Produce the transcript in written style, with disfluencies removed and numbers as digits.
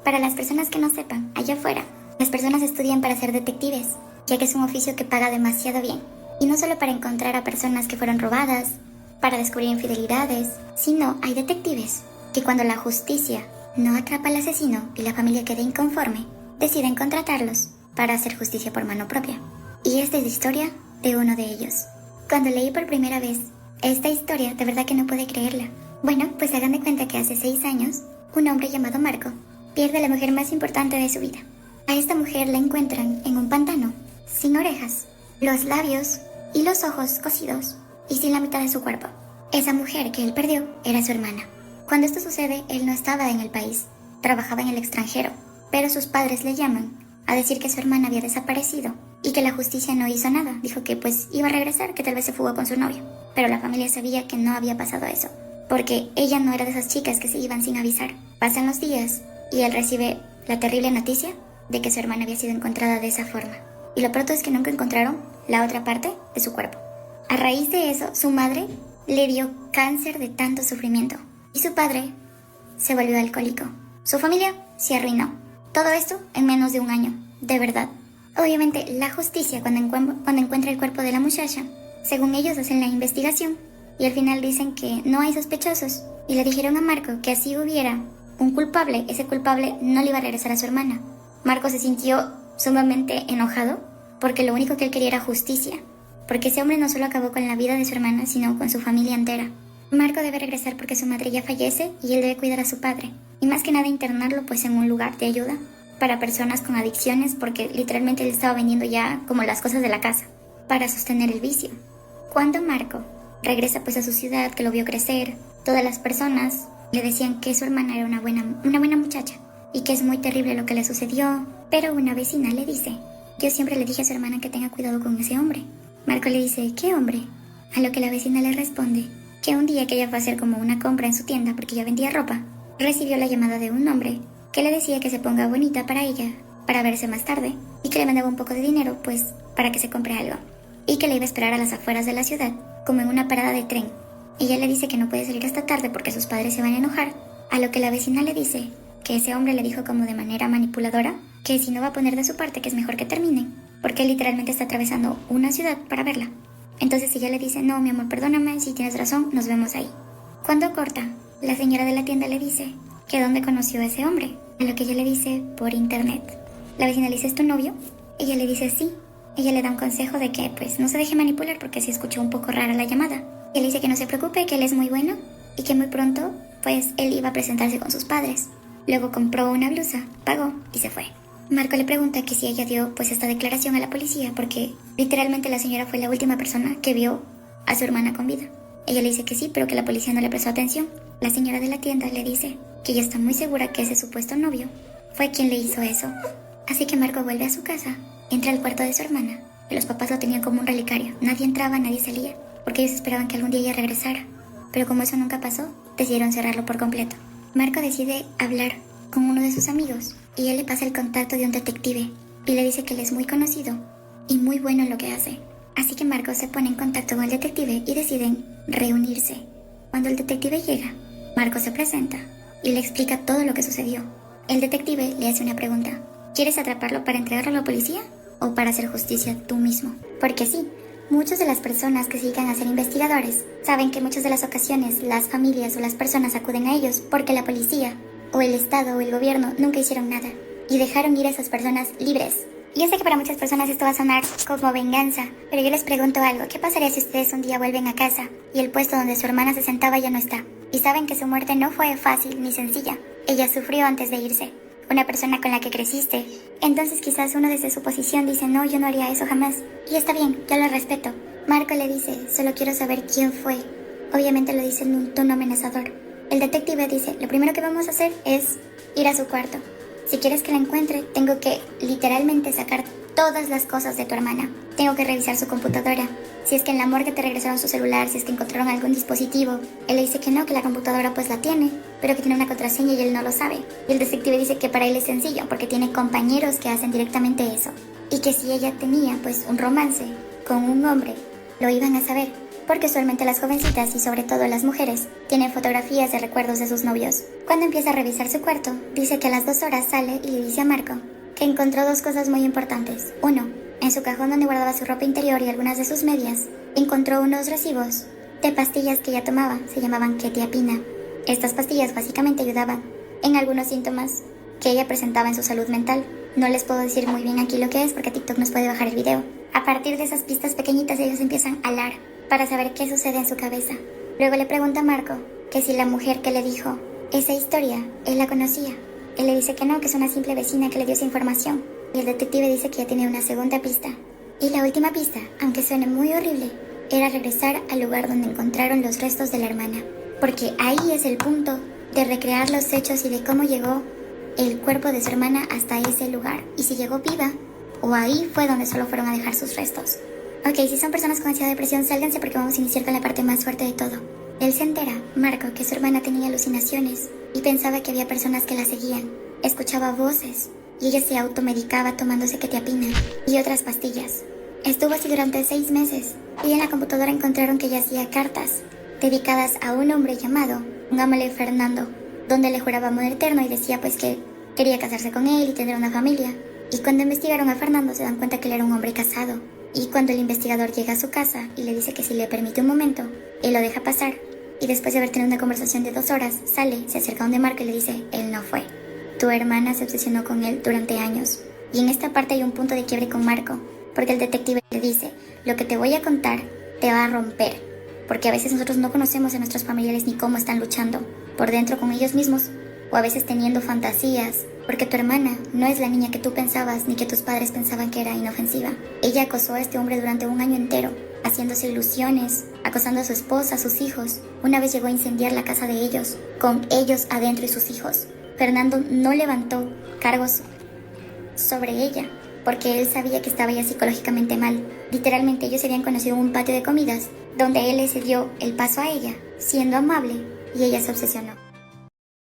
Para las personas que no sepan, allá afuera, las personas estudian para ser detectives, ya que es un oficio que paga demasiado bien. Y no solo para encontrar a personas que fueron robadas, para descubrir infidelidades, sino hay detectives que cuando la justicia no atrapa al asesino y la familia queda inconforme, deciden contratarlos para hacer justicia por mano propia. Y esta es la historia de uno de ellos. Cuando leí por primera vez esta historia, de verdad que no pude creerla. Bueno, pues hagan de cuenta que hace 6 años, un hombre llamado Marco pierde a la mujer más importante de su vida. A esta mujer la encuentran en un pantano, sin orejas, los labios y los ojos cosidos y sin la mitad de su cuerpo. Esa mujer que él perdió era su hermana. Cuando esto sucede, él no estaba en el país, trabajaba en el extranjero, pero sus padres le llaman a decir que su hermana había desaparecido y que la justicia no hizo nada. Dijo que pues iba a regresar, que tal vez se fugó con su novio, pero la familia sabía que no había pasado eso, porque ella no era de esas chicas que se iban sin avisar. Pasan los días y él recibe la terrible noticia de que su hermana había sido encontrada de esa forma. Y lo pronto es que nunca encontraron la otra parte de su cuerpo. A raíz de eso, su madre le dio cáncer de tanto sufrimiento y su padre se volvió alcohólico. Su familia se arruinó. Todo esto en menos de un año, de verdad. Obviamente, la justicia cuando encuentra el cuerpo de la muchacha, según ellos hacen la investigación y al final dicen que no hay sospechosos y le dijeron a Marco que así hubiera un culpable, ese culpable no le iba a regresar a su hermana. Marco se sintió sumamente enojado porque lo único que él quería era justicia, porque ese hombre no solo acabó con la vida de su hermana, sino con su familia entera. Marco debe regresar porque su madre ya fallece y él debe cuidar a su padre, y más que nada internarlo pues en un lugar de ayuda para personas con adicciones, porque literalmente él estaba vendiendo ya como las cosas de la casa para sostener el vicio. Cuando Marco regresa pues a su ciudad, que lo vio crecer, todas las personas le decían que su hermana era una buena muchacha y que es muy terrible lo que le sucedió, pero una vecina le dice: yo siempre le dije a su hermana que tenga cuidado con ese hombre. Marco le dice: ¿qué hombre? A lo que la vecina le responde que un día que ella fue a hacer como una compra en su tienda porque ella vendía ropa, recibió la llamada de un hombre que le decía que se ponga bonita para ella, para verse más tarde, y que le mandaba un poco de dinero pues para que se compre algo, y que le iba a esperar a las afueras de la ciudad, como en una parada de tren. Ella le dice que no puede salir hasta tarde porque sus padres se van a enojar, a lo que la vecina le dice que ese hombre le dijo como de manera manipuladora que si no va a poner de su parte que es mejor que terminen, porque él literalmente está atravesando una ciudad para verla. Entonces ella le dice: no, mi amor, perdóname, si tienes razón, nos vemos ahí. Cuando corta, la señora de la tienda le dice que dónde conoció a ese hombre, a lo que ella le dice: por internet. La vecina le dice: ¿es tu novio? Ella le dice: sí. Ella le da un consejo de que pues no se deje manipular porque se escuchó un poco rara la llamada. Él dice que no se preocupe, que él es muy bueno y que muy pronto pues él iba a presentarse con sus padres. Luego compró una blusa, pagó y se fue. Marco le pregunta que si ella dio pues esta declaración a la policía porque literalmente la señora fue la última persona que vio a su hermana con vida. Ella le dice que sí, pero que la policía no le prestó atención. La señora de la tienda le dice que ella está muy segura que ese supuesto novio fue quien le hizo eso. Así que Marco vuelve a su casa, entra al cuarto de su hermana, que los papás lo tenían como un relicario. Nadie entraba, nadie salía, porque ellos esperaban que algún día ella regresara. Pero como eso nunca pasó, decidieron cerrarlo por completo. Marco decide hablar con uno de sus amigos y él le pasa el contacto de un detective y le dice que él es muy conocido y muy bueno en lo que hace. Así que Marco se pone en contacto con el detective y deciden reunirse. Cuando el detective llega, Marco se presenta y le explica todo lo que sucedió. El detective le hace una pregunta: ¿quieres atraparlo para entregarlo a la policía o para hacer justicia tú mismo? Porque sí, muchas de las personas que se dedican a ser investigadores saben que muchas de las ocasiones las familias o las personas acuden a ellos porque la policía o el Estado o el gobierno nunca hicieron nada y dejaron ir a esas personas libres. Y yo sé que para muchas personas esto va a sonar como venganza, pero yo les pregunto algo: ¿qué pasaría si ustedes un día vuelven a casa y el puesto donde su hermana se sentaba ya no está? Y saben que su muerte no fue fácil ni sencilla. Ella sufrió antes de irse. Una persona con la que creciste. Entonces quizás uno desde su posición dice: no, yo no haría eso jamás. Y está bien, yo lo respeto. Marco le dice: solo quiero saber quién fue. Obviamente lo dice en un tono amenazador. El detective dice: lo primero que vamos a hacer es ir a su cuarto. Si quieres que la encuentre, tengo que literalmente sacar todas las cosas de tu hermana. Tengo que revisar su computadora. Si es que en la morgue te regresaron su celular, si es que encontraron algún dispositivo. Él le dice que no, que la computadora pues la tiene, pero que tiene una contraseña y él no lo sabe. Y el detective dice que para él es sencillo, porque tiene compañeros que hacen directamente eso. Y que si ella tenía pues un romance con un hombre, lo iban a saber. porque usualmente las jovencitas y sobre todo las mujeres tienen fotografías de recuerdos de sus novios. Cuando empieza a revisar su cuarto, dice que a las 2 horas sale y le dice a Marco que encontró 2 cosas muy importantes. Uno, en su cajón donde guardaba su ropa interior y algunas de sus medias, encontró unos recibos de pastillas que ella tomaba, se llamaban quetiapina. Estas pastillas básicamente ayudaban en algunos síntomas que ella presentaba en su salud mental. No les puedo decir muy bien aquí lo que es porque TikTok nos puede bajar el video. A partir de esas pistas pequeñitas ellos empiezan a hablar para saber qué sucede en su cabeza. Luego le pregunta a Marco que si la mujer que le dijo esa historia, él la conocía. Él le dice que no, que es una simple vecina que le dio esa información. Y el detective dice que ya tiene una segunda pista. Y la última pista, aunque suene muy horrible, era regresar al lugar donde encontraron los restos de la hermana. Porque ahí es el punto de recrear los hechos y de cómo llegó el cuerpo de su hermana hasta ese lugar. Y si llegó viva, o ahí fue donde solo fueron a dejar sus restos. Ok, si son personas con ansiedad de depresión, sálganse porque vamos a iniciar con la parte más fuerte de todo. Él se entera, Marco, que su hermana tenía alucinaciones y pensaba que había personas que la seguían. Escuchaba voces y ella se automedicaba tomándose quetiapina y otras pastillas. Estuvo así durante 6 meses y en la computadora encontraron que ella hacía cartas dedicadas a un hombre llamado, pongámosle Fernando, donde le juraba amor eterno y decía pues que quería casarse con él y tener una familia. Y cuando investigaron a Fernando se dan cuenta que él era un hombre casado. Y cuando el investigador llega a su casa y le dice que si le permite un momento, él lo deja pasar. Y después de haber tenido una conversación de 2 horas, sale, se acerca donde Marco y le dice, él no fue. Tu hermana se obsesionó con él durante años. Y en esta parte hay un punto de quiebre con Marco, porque el detective le dice, lo que te voy a contar te va a romper. Porque a veces nosotros no conocemos a nuestros familiares ni cómo están luchando por dentro con ellos mismos, o a veces teniendo fantasías, porque tu hermana no es la niña que tú pensabas ni que tus padres pensaban que era inofensiva. Ella acosó a este hombre durante 1 año entero, haciéndose ilusiones, acosando a su esposa, a sus hijos. Una vez llegó a incendiar la casa de ellos, con ellos adentro y sus hijos. Fernando no levantó cargos sobre ella, porque él sabía que estaba ya psicológicamente mal. Literalmente ellos se habían conocido en un patio de comidas, donde él le cedió el paso a ella, siendo amable, y ella se obsesionó.